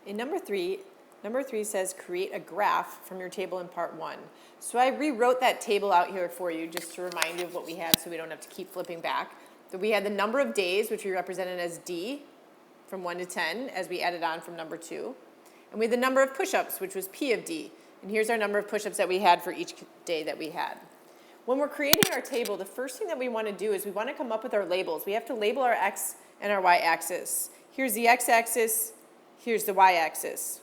In number three says create a graph from your table in part 1. So I rewrote that table out here for you just to remind you of what we had so we don't have to keep flipping back. So we had the number of days, which we represented as D from 1 to 10 as we added on from number 2. And we had the number of push-ups, which was P of D. And here's our number of push-ups that we had for each day that we had. When we're creating our table, the first thing that we want to do is we want to come up with our labels. We have to label our X and our Y axis. Here's the X axis, here's the Y axis.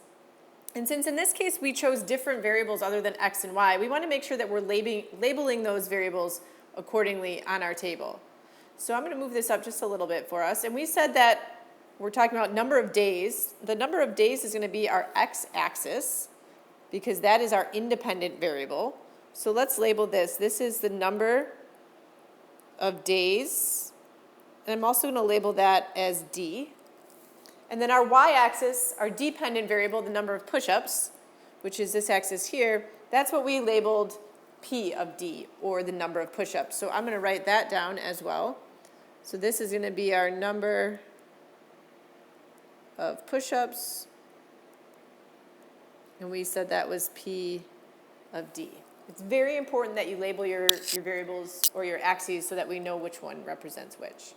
And since in this case we chose different variables other than X and Y, we want to make sure that we're labeling those variables accordingly on our table. So I'm going to move this up just a little bit for us. And we said that we're talking about number of days. The number of days is going to be our X axis because that is our independent variable. So let's label this. This is the number of days. And I'm also going to label that as D. And then our y-axis, our dependent variable, the number of push-ups, which is this axis here, that's what we labeled P of D, or the number of push-ups. So I'm going to write that down as well. So this is going to be our number of push-ups. And we said that was P of D. It's very important that you label your variables or your axes so that we know which one represents which.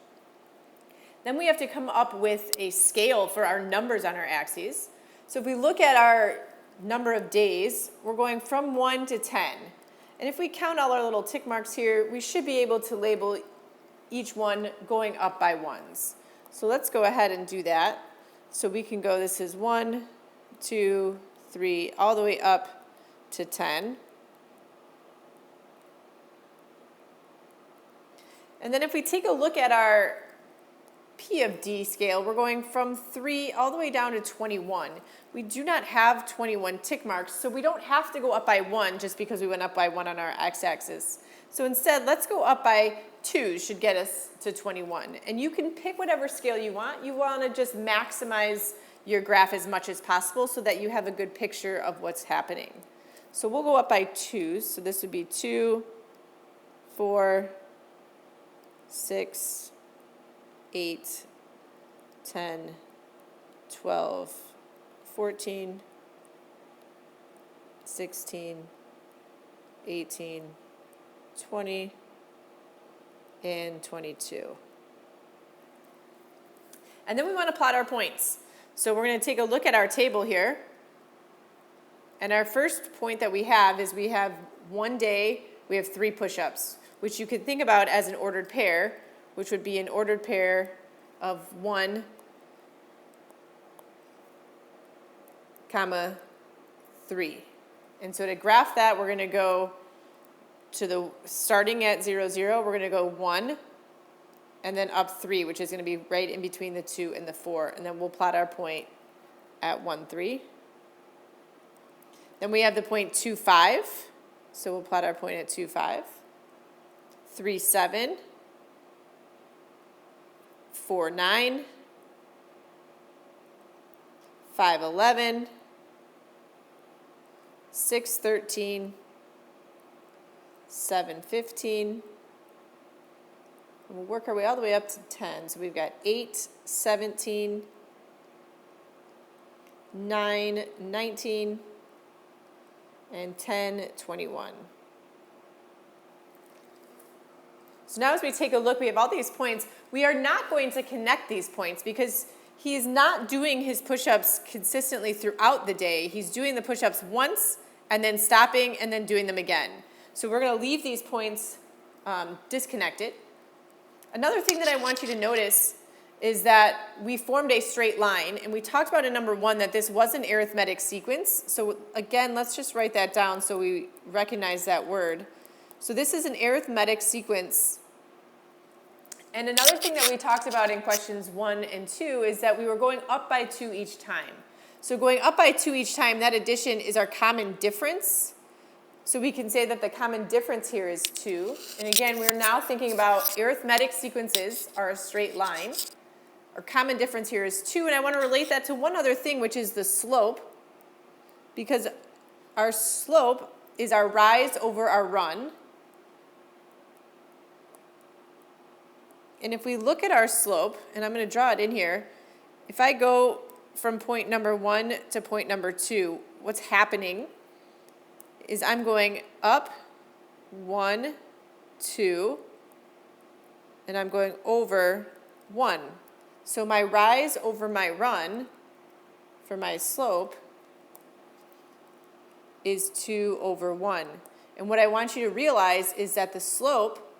Then we have to come up with a scale for our numbers on our axes. So if we look at our number of days, we're going from 1 to 10. And if we count all our little tick marks here, we should be able to label each one going up by ones. So let's go ahead and do that. So we can go, this is 1, 2, 3, all the way up to 10. And then if we take a look at our P of D scale, we're going from 3 all the way down to 21. We do not have 21 tick marks, so we don't have to go up by 1 just because we went up by 1 on our x-axis. So instead, let's go up by 2, should get us to 21. And you can pick whatever scale you want. You want to just maximize your graph as much as possible so that you have a good picture of what's happening. So we'll go up by 2. So this would be 2, 4, 6, 8, 10, 12, 14, 16, 18, 20, and 22. And then we want to plot our points. So we're going to take a look at our table here. And our first point that we have is we have one day, we have 3 push-ups, which you can think about as an ordered pair, which would be an ordered pair of 1, 3. And so to graph that, we're going to go to the, starting at 0, 0, we're going to go 1, and then up 3, which is going to be right in between the 2 and the 4. And then we'll plot our point at 1, 3. Then we have the point 2, 5. So we'll plot our point at 2, 5. 3, 7. 4, 9, 5, 11, 6, 13, 7, 15. And we'll work our way all the way up to 10. So we've got 8, 17, 9, 19, and 10, 21. So now as we take a look, we have all these points. We are not going to connect these points because he is not doing his push-ups consistently throughout the day. He's doing the push-ups once and then stopping and then doing them again. So we're going to leave these points disconnected. Another thing that I want you to notice is that we formed a straight line, and we talked about in number 1 that this was an arithmetic sequence. So again, let's just write that down so we recognize that word. So this is an arithmetic sequence. And another thing that we talked about in questions 1 and 2 is that we were going up by 2 each time. So going up by 2 each time, that addition is our common difference. So we can say that the common difference here is 2. And again, we're now thinking about arithmetic sequences are a straight line. Our common difference here is 2. And I want to relate that to one other thing, which is the slope. Because our slope is our rise over our run. And if we look at our slope, and I'm going to draw it in here, if I go from point number 1 to point number 2, what's happening is I'm going up 1, 2, and I'm going over 1. So my rise over my run for my slope is 2 over 1. And what I want you to realize is that the slope,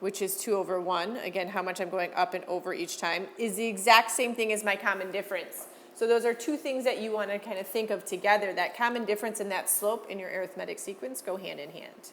which is 2 over 1, again, how much I'm going up and over each time, is the exact same thing as my common difference. So those are two things that you want to kind of think of together. That common difference and that slope in your arithmetic sequence go hand in hand.